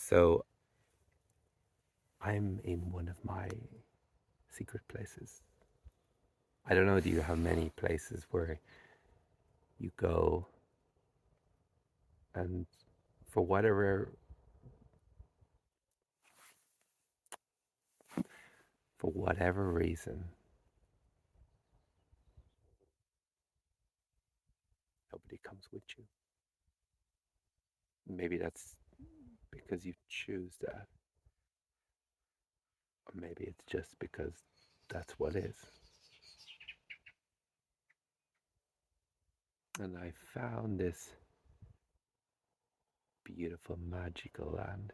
So I'm in one of my secret places. I don't know, do you have many places where you go and for whatever reason, nobody comes with you? Maybe that's because you choose that, or maybe it's just because that's what is. And I found this beautiful, magical land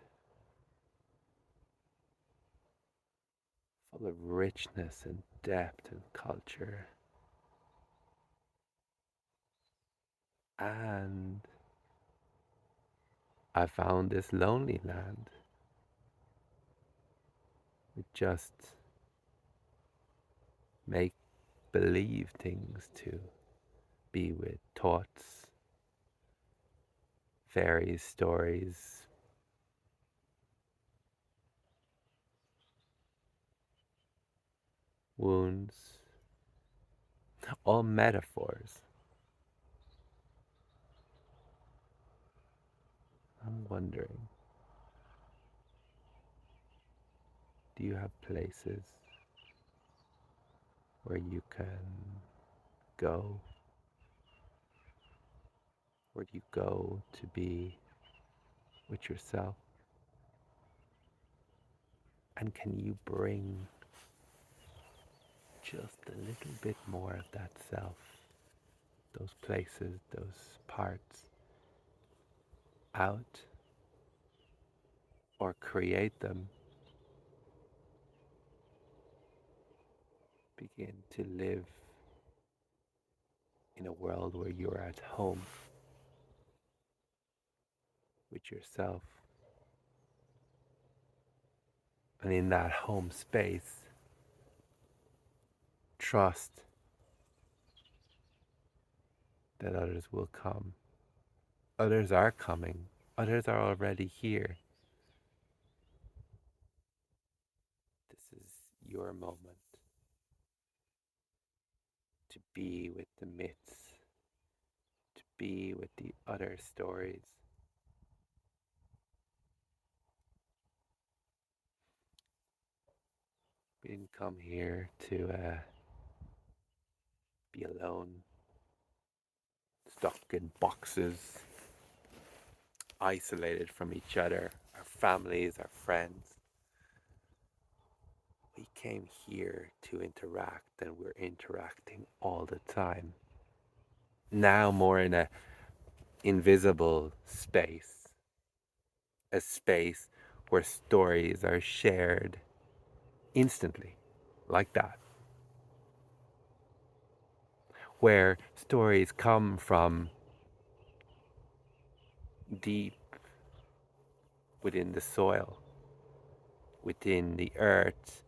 full of richness and depth and culture. And I found this lonely land with just make believe things to be with thoughts, fairies, stories, wounds, all metaphors. I'm wondering, do you have places where you can go? Where do you go to be with yourself? And can you bring just a little bit more of that self, those places, those parts out, or create them? Begin to live in a world where you're at home with yourself. And in that home space, trust that others will come. Others are coming. Others are already here. This is your moment to be with the myths, to be with the other stories. We didn't come here to be alone, stuck in boxes, isolated from each other, our families, our friends. We came here to interact, and we're interacting all the time. Now, more in a invisible space, a space where stories are shared instantly, like that, where stories come from deep within the soil, within the earth,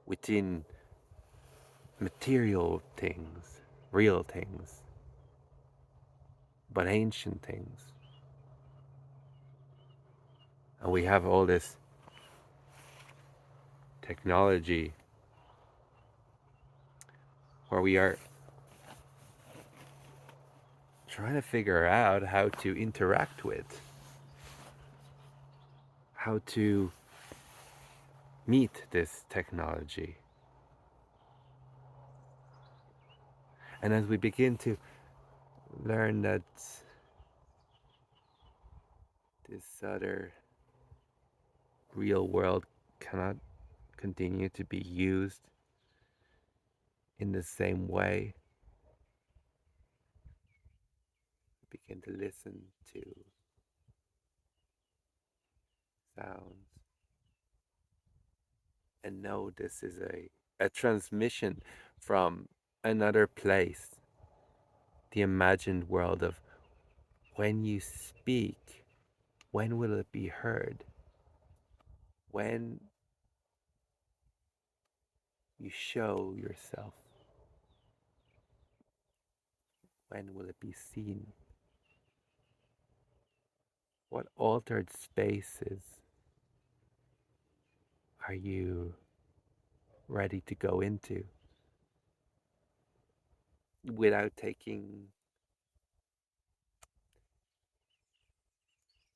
within material things, real things, but ancient things. And we have all this technology where we are trying to figure out how to interact with, how to meet this technology. And as we begin to learn that this other real world cannot continue to be used in the same way, we begin to listen to sounds and know this is a transmission from another place, the imagined world of when you speak, when will it be heard? When you show yourself, when will it be seen? What altered spaces? are you ready to go into without taking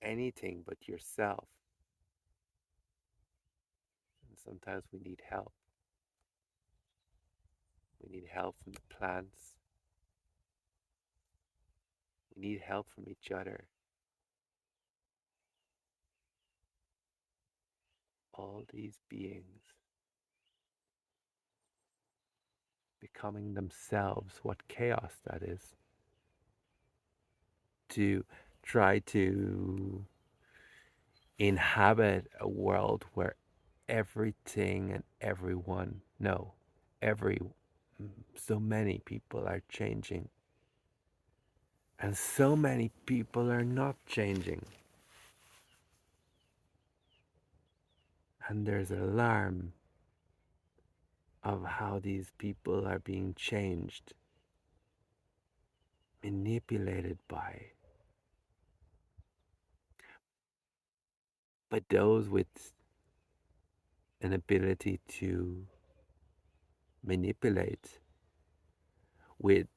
anything but yourself? And sometimes we need help. We need help from the plants. We need help from each other. All these beings becoming themselves, what chaos that is, to try to inhabit a world where everything and everyone, no, every, so many people are changing, and so many people are not changing. And there's alarm of how these people are being changed, manipulated by those with an ability to manipulate, with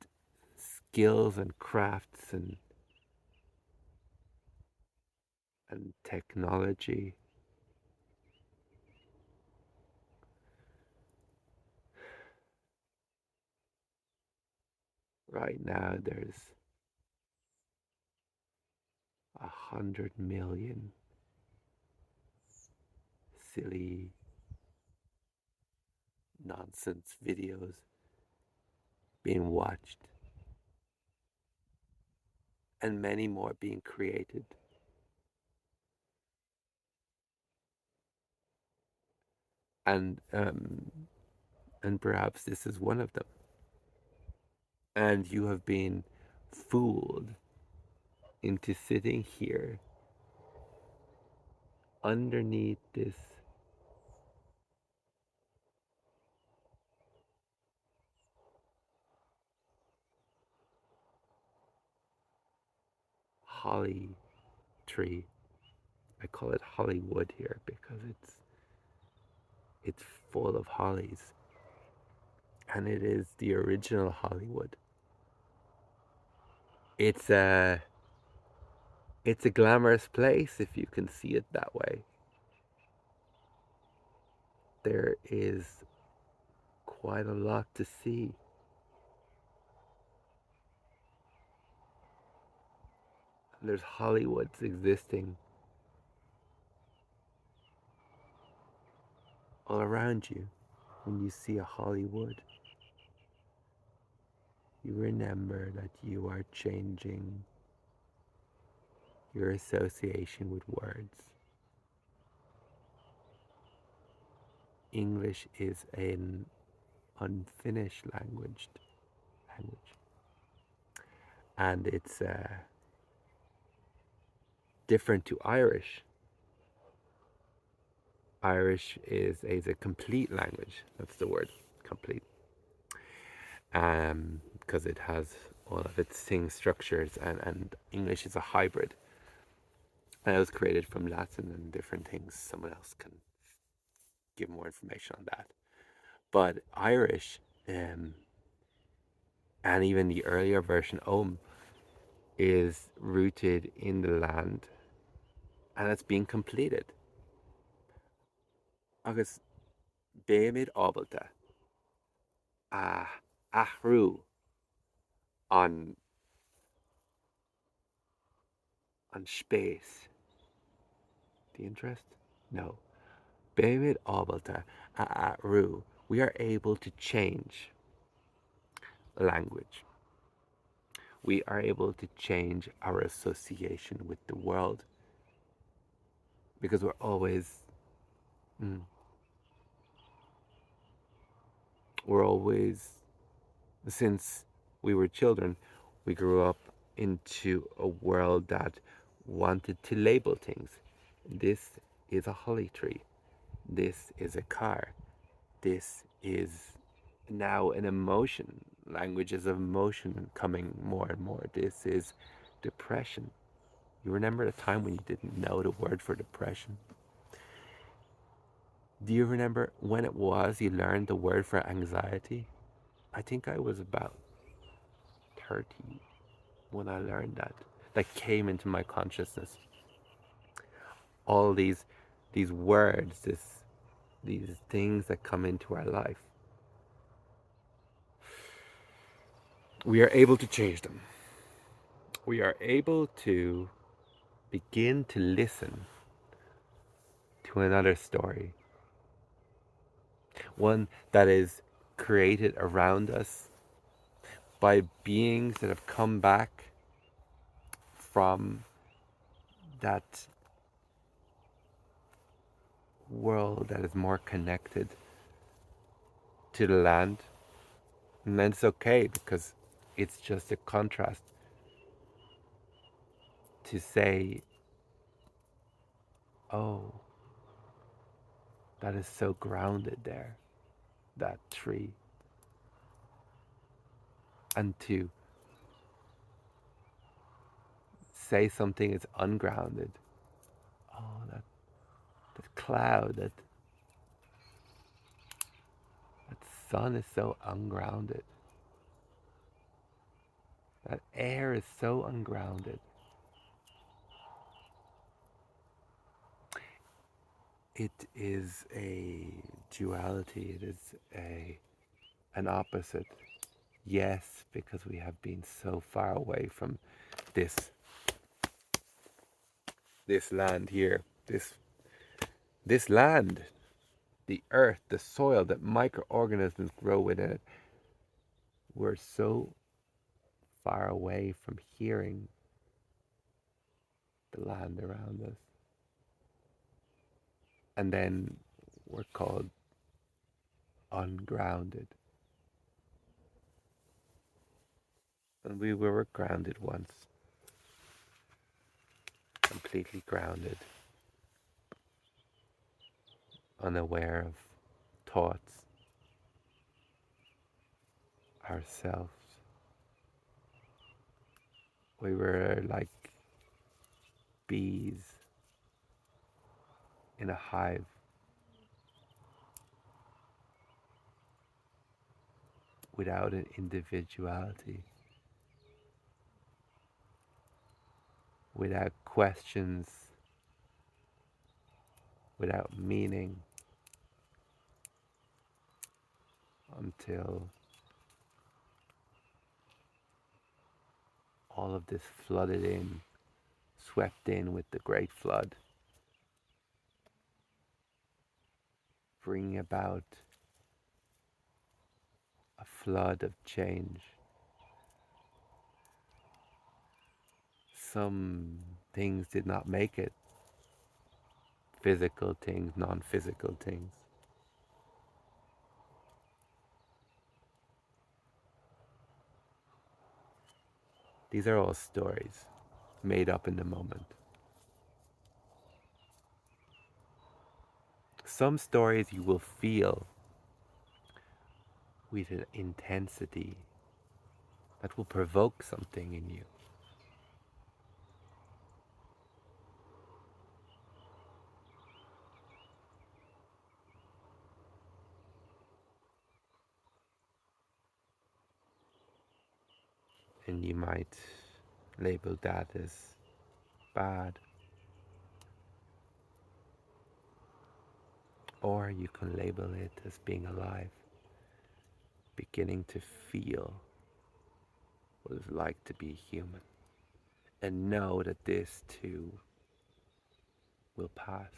skills and crafts and technology. Right now, there's 100 million silly nonsense videos being watched, and many more being created. And and perhaps this is one of them. And you have been fooled into sitting here underneath this holly tree. I call it Hollywood here because it's full of hollies, and it is the original Hollywood. It's a it's a glamorous place if you can see it that way. There is quite a lot to see. There's Hollywoods existing all around you. When you see a Hollywood, you remember that you are changing your association with words. English is an unfinished language, and it's different to Irish. Irish is a complete language. That's the word, complete, because it has all of its sing structures, and English is a hybrid. And it was created from Latin and different things. Someone else can give more information on that. But Irish, and even the earlier version, Om, is rooted in the land, and it's being completed. Agus béimid ábalta a ahrú on space. The interest? No. Béimid ábalta a ahrú. We are able to change language. We are able to change our association with the world because we're always mm, we're always, since we were children, we grew up into a world that wanted to label things. This is a holly tree. This is a car. This is now an emotion. Languages of emotion coming more and more. This is depression. You remember the time when you didn't know the word for depression? Do you remember when it was you learned the word for anxiety? I think I was about 30 when I learned that. That came into my consciousness. All these words, these things that come into our life. We are able to change them. We are able to begin to listen to another story, one that is created around us by beings that have come back from that world that is more connected to the land. And then it's okay because it's just a contrast to say, oh, that is so grounded there, that tree. And to say something is ungrounded. Oh, that cloud, that sun is so ungrounded. That air is so ungrounded. It is a duality. It is an opposite. Yes, because we have been so far away from this land here, this land, the earth, the soil that microorganisms grow within it. We're so far away from hearing the land around us. And then we're called ungrounded. And we were grounded once, completely grounded, unaware of thoughts, ourselves. We were like bees in a hive, without an individuality, without questions, without meaning, until all of this flooded in, swept in with the great flood, bringing about a flood of change. Some things did not make it, physical things, non-physical things. These are all stories made up in the moment. Some stories you will feel with an intensity that will provoke something in you. And you might label that as bad. Or you can label it as being alive, beginning to feel what it's like to be human. And know that this too will pass.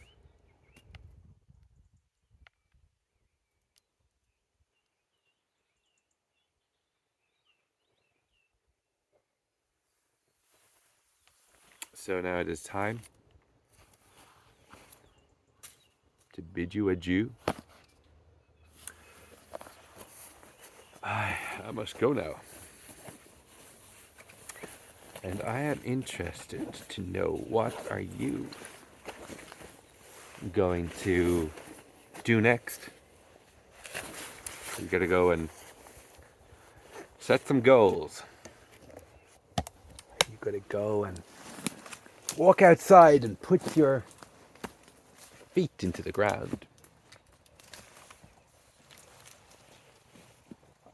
So now it is time to bid you adieu. I must go now. And I am interested to know, what are you going to do next? You gotta go and set some goals. You gotta go and walk outside and put your feet into the ground.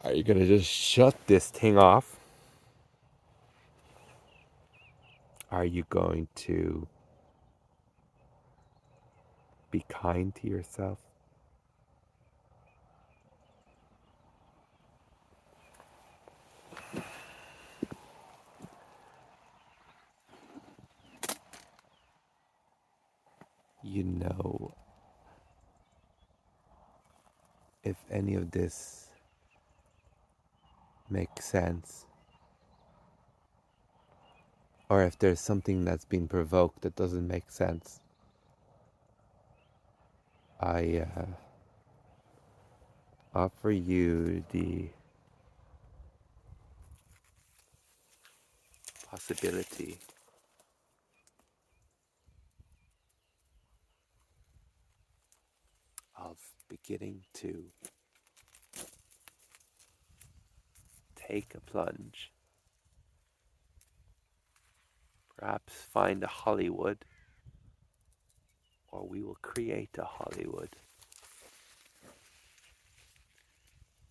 Are you going to just shut this thing off? Are you going to be kind to yourself? You know, if any of this makes sense, or if there's something that's been provoked that doesn't make sense, I offer you the possibility of beginning to take a plunge, perhaps find a Hollywood, or we will create a Hollywood.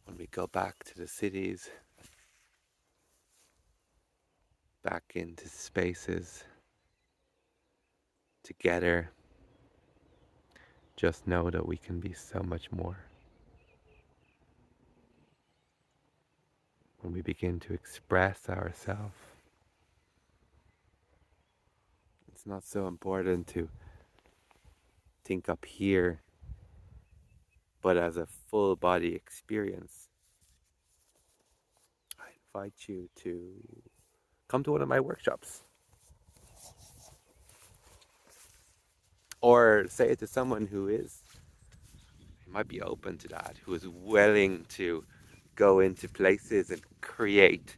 When we go back to the cities, back into spaces together, just know that we can be so much more. When we begin to express ourselves, it's not so important to think up here, but as a full body experience. I invite you to come to one of my workshops, or say it to someone who might be open to that, who is willing to go into places and create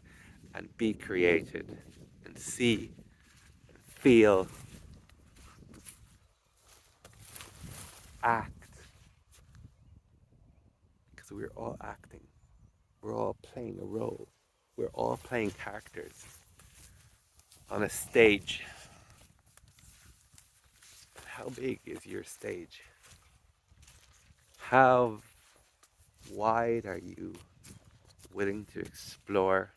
and be created and see, feel, act. Because we're all acting, we're all playing a role, we're all playing characters on a stage. How big is your stage? How wide are you willing to explore?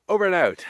Over and out.